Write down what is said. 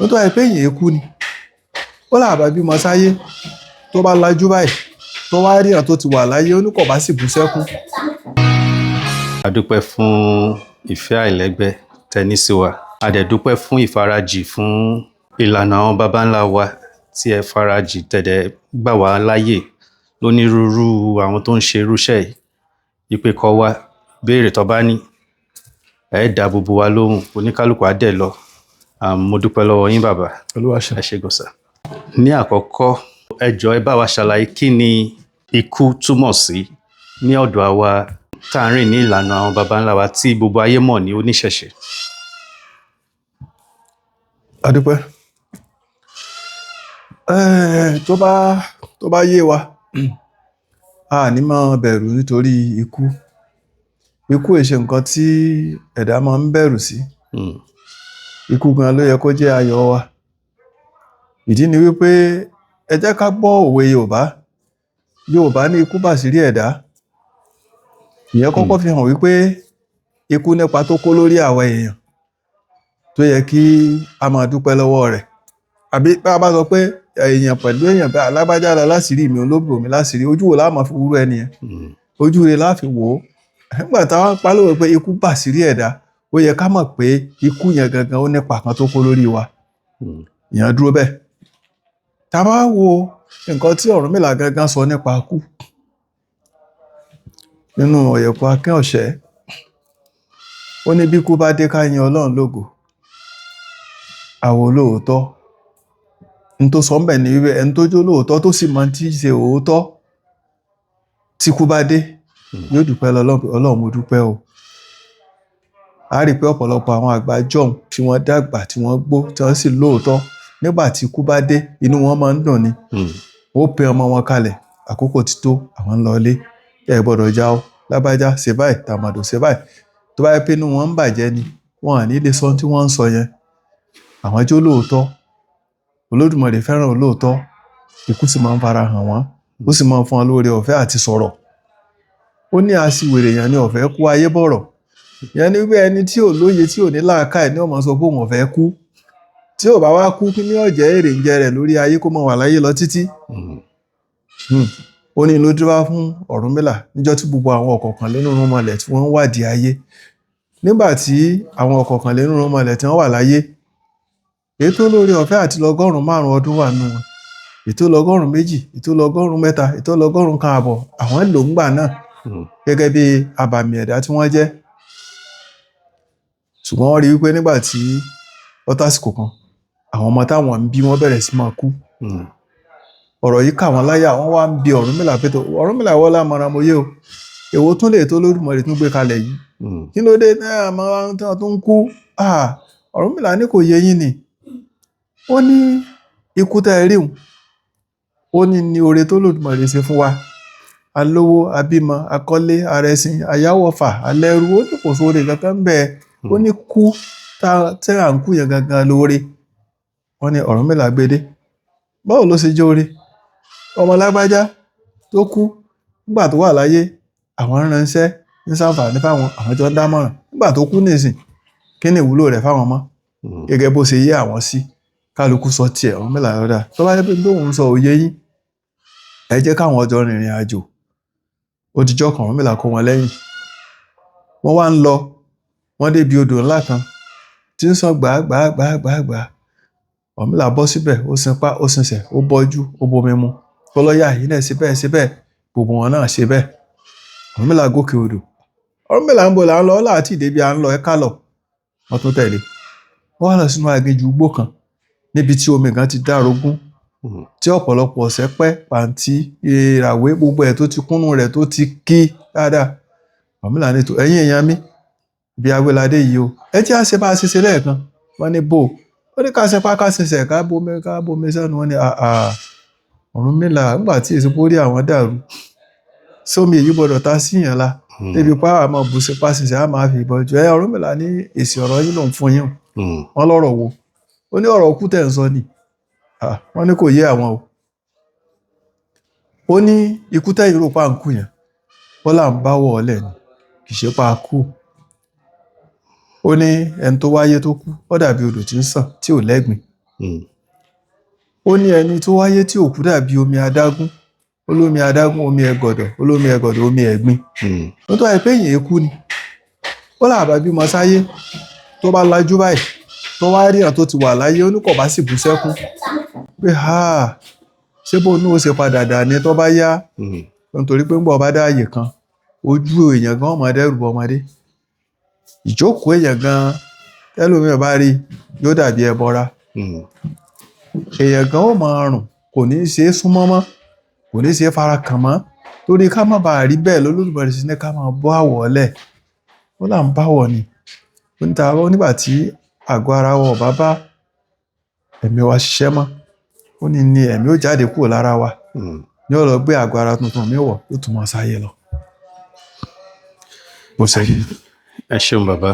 ó tó wáyé pé èèyàn kú ni ó làbá bímọ sáyé tó bá lajú báyìí tó wá rí àn tó ti wà láyé ó ní kò bá sì bú sẹ́kún. A dúpẹ́ fún ìfẹ́ àìlẹ́gbẹ́ tẹ́ní sí wa. A dẹ̀ dúpẹ́ fún ìfarajì fún ìlànà àwọn baba ńlá wa tí ẹ farajì tẹ̀dẹ̀ gbà wá láyè lónírúurú àwọn tó ń ṣe irúṣẹ́ yìí. Ìpè kọ́ wa béèrè tó bá ní ẹ dá gbogbo wa lóhùn oníkálùkù á dẹ̀ lọ. Mo dúpẹ́ lọ́wọ́ yín bàbá. Olúwa ṣe. Ẹ ṣé gan sà. Ní àkọ́kọ́ ẹ jọ̀ọ́ ẹ bá wa ṣàlàyé kí ni ikú túmọ̀ sí ní ọ̀dọ̀ àwa tá à ń rìn ní ìlànà àwọn baba ńlá wa tí gbogbo ayé mọ̀ ní oníṣẹ̀ṣe. A dúpẹ́. Tó bá yé wa a ní máa bẹ̀rù nítorí ikú. Ikú è ṣe nǹkan tí ẹ̀dá máa ń bẹ̀rù sí. Ikú gan ló yẹ kó jẹ́ ayọ̀ wa. Ìdí ni wípé ẹ jẹ́ ká gbọ́ òwe Yorùbá ní ikú bàṣírí ẹ̀dá. Ìyẹn kọ́kọ́ fi hàn wípé ikú nípa tó kó lórí àwa èèyàn tó yẹ kí a máa dúpẹ́ lọ́wọ́ rẹ̀. Àbí bá a bá sọ pé èèyàn pẹ̀lú èèyàn bá alágbájá láṣìírí mi olóbò mi láṣìírí ojú wo láà máa fi wúrú ẹni yẹn ojú rẹ̀ láà fi wò ó. Nígbà táwọn pálọ̀ pé ikú bàṣírí ẹ̀dá ó yẹ ká mọ̀ pé ikú yẹn gangan ó nípa kan tó kó lórí wa. Ìyẹn dúró bẹ́ẹ̀. Tá bá wo nǹkan tí Ọ̀rúnmìlà gangan sọ nípa ikú nínú Ọ̀yẹ̀kú Akín-Ọ̀ṣẹ́ ó ní bí ikú bá dé ká yin Ọlọ́run lógo àwa olóòótọ́ n tó sọ ń bẹ̀ ní wípé ẹni tó jó lóòótọ́ tó sì mọ tí í ṣe òótọ́ tí ikú bá dé yóò dúpẹ́ Ọlọ́run mo dúpẹ́ o. A rí pé ọ̀pọ̀lọpọ̀ àwọn àgbà jọ̀hún tí wọ́n dàgbà tí wọ́n gbó tí wọ́n sì lóòótọ́ nígbà tí ikú bá dé inú wọn máa ń dùn ni. Ó pe ọmọ wọn kalẹ̀ àkókò ti tó àwọn ń lọ ilé ẹ gbọ́dọ̀ já o lágbájá ṣe báyìí tàmàdò ṣe báyìí tó bá yẹ pé inú wọn ń bàjẹ́ ni wọn à ní lè sọ tí wọ́n ń sọ yẹn. Àwọn jó lóòótọ́ Olódùmarè fẹ́ràn olóòótọ́ ikú sì máa ń fara hàn wọ́n ó sì máa ń fún wọn lóore ọ̀fẹ́ àti sọ̀rọ̀. Ó ní aṣiwèrè yẹn ní ọ̀fẹ́ kú ayé bọ̀rọ̀. Ìyẹn ni wípé ẹni tí ò lóye tí ò ní làákàyè ní ó máa sọ pé òun ọ̀fẹ́ kú tí ò bá wá kú kí ní ọ̀jẹ̀ èrè ń jẹ rẹ̀ lórí ayé kó máa wà láyé lọ títí. Ó ní ló dúró fún Ọ̀rúnmìlà níjọ́ tí gbogbo àwọn ọ̀kọ̀ọ̀kanlénírúnmọlẹ̀ tí wọ́n ń wádìí ayé. Nígbà tí àwọn ọ̀kọ̀ọ̀kanlénírúnmọlẹ̀ tí wọ́n wà láyé èyí tó lórí ọ̀fẹ́ àti lọ́gọ́rùn-ún 5 ọdún wà nù wọn èyí tó lọ́gọ́rùn-ún 2 èyí tó lọ́gọ́rùn-ún 3 èyí tó lọ́gọ́rùn-ún 1 àbọ̀ àwọn lò ń gbà náà gẹ́gẹ́ bí abàmì ẹ̀dá tí wọ́n jẹ́. Ṣùgbọ́n wọ́n rí wípé nígbà tí ó tásìkò kan àwọn ọmọ táwọn ń bí wọ́n bẹ̀rẹ̀ sí máa kú. Ọ̀rọ̀ yìí kà wọ́n láyà wọ́n wá ń bi Ọ̀rúnmìlà pé tó Ọ̀rúnmìlà wọ́n lámọ̀ràn mo yé o èwo tún lè tó Olódùmarè tún gbé kalẹ̀ yìí kí ló dé náà máa tó ń kú. Ọ̀rúnmìlà ní kò yé yín ni ó ní ikú tẹ́ ẹ rí òun ó ní oore tó Olódùmarè ṣe fún wa alówó abímọ akọ́lé arẹṣin ayáwọ̀fà alẹ́rú ó ní kò sóore kankan bẹ́ẹ̀ ó ní kú tẹ́ à ń kú yẹn gangan lóore. Wọ́n ní Ọ̀rúnmìlà gbédé báwo ló ṣe jẹ́ oore ọmọ lágbájá tó kú nígbà tó wà láyé àwọn ránṣẹ́ ní ṣàǹfààní fáwọn àwọn tó ń dámọ̀ràn nígbà tó kú nísìn kí ni ìwúlò rẹ̀ fáwọn mọ́ gẹ́gẹ́ bó ṣe yé àwọn sí kálukú sọ tiẹ̀ Ọ̀rúnmìlà lọ́dà tó bá yẹ pé tóun sọ òye yín ẹ jẹ́ káwọn ọjọ́ rìnrìn àjò ó dijọ́ kan Ọ̀rúnmìlà kó wọn lẹ́yìn wọ́n wá ń lọ wọ́n débi odò ńlá kan tí ń sàn gbàgbàgbàgbà Ọ̀rúnmìlà bọ́ síbẹ̀ ó sinpá ó sinsẹ̀ ó bọ́jú ó bomi mu tọ́lọ́yà yìí náà ṣe bẹ́ẹ̀ gbogbo wọn náà ṣe bẹ́ẹ̀ Ọ̀rúnmìlà gòkè odò Ọ̀rúnmìlà ń bọ̀ là ń lọ láti ìdèbí à ń lọ ẹ̀ka lọ wọ́n tún tẹ̀lé wọ́n wá lọ sínú aginjù igbó kan níbi tí omi kan ti dárogún tí ọ̀pọ̀lọpọ̀ ọ̀sẹ̀ pẹ́ pàǹtí ìràwé gbogbo ẹ̀ tó ti kúnnú rẹ̀ tó ti kí dáadáa. Ọ̀rúnmìlà ní tó ẹ̀yin èèyàn mi bí awéládé yìí o ẹ jẹ́ àṣẹ bá a ṣe lẹ́ẹ̀kan wọ́n ní bò ó ní ká ṣe pá ká ṣiṣẹ́ ká bomi sẹ́nu wọ́n ní Ọ̀rúnmìlà nígbà tí èso pórí àwọn dàrú sómi èyí gbọ́dọ̀ ta síyàn la débi pa àmọ́ bùsẹ̀ pàṣẹṣẹ́ á máa fi ìbọn jù Ọ̀rúnmìlà ní èsì ọ̀rọ̀ yìí lòun fún yín wọ́n lọ́rọ̀ wo ó ní ọ̀rọ̀ òkú tẹ̀ ń sọ ni wọ́n ní kò yé àwọn o ó ní ikú tẹ̀yìn rò pa ń kú yẹn bọ́lá ń bá wọ̀ ọ́lẹ̀ ni kì í ṣe pa kú ó ní ẹni tó wáyé tó kú ó dàbí odò tí ń sàn tí ò lẹ́gbìn ó ní ẹni tó wáyé tí òkú dàbí omi adágún, olómi adágún omi ẹ̀gọ̀dọ̀, olómi ẹ̀gọ̀dọ̀ omi ẹ̀gbin. Ó tó wáyé pé èèyàn èkú ni, ó làbá bímọ sáyé tó bá lajú báyìí tó wá rí àn tó ti wà láyé, ó ní kò bá sì bú sẹ́kún pé ṣé bó ní ó ṣe padà dà ní tó bá yá. Nítorí pé ń bọ̀ bá dáàyè kan ojú èèyàn gan ọmọ dẹ́rù bọ ọmọdé, ìjókòó èèyàn gan tẹ́lómi bá rí yóò dàbí ẹbọra. Èèyàn gan ó máa rùn, kò ní ṣe é súnmọ́ mọ́, kò ní ṣe é fara kàn mọ́, torí ká má bàa rí bẹ́ẹ̀ lọ́lọ́dúnbọ̀rẹ̀ sí ní ká máa bọ́ àwọ̀ lẹ̀. Ó là ń báwọ̀ ni nígbà tí àgọ́ ara wa bá bá ẹ̀mí wa ṣiṣẹ́ mọ́, ó ní ẹ̀mí ó jáde kúrò lára wa, ní ó lọ gbé àgọ́ ara tuntun mi wọ̀, yóò tún máa sáyé lọ. Bó ṣe rí. Ẹ ṣeun bàbá.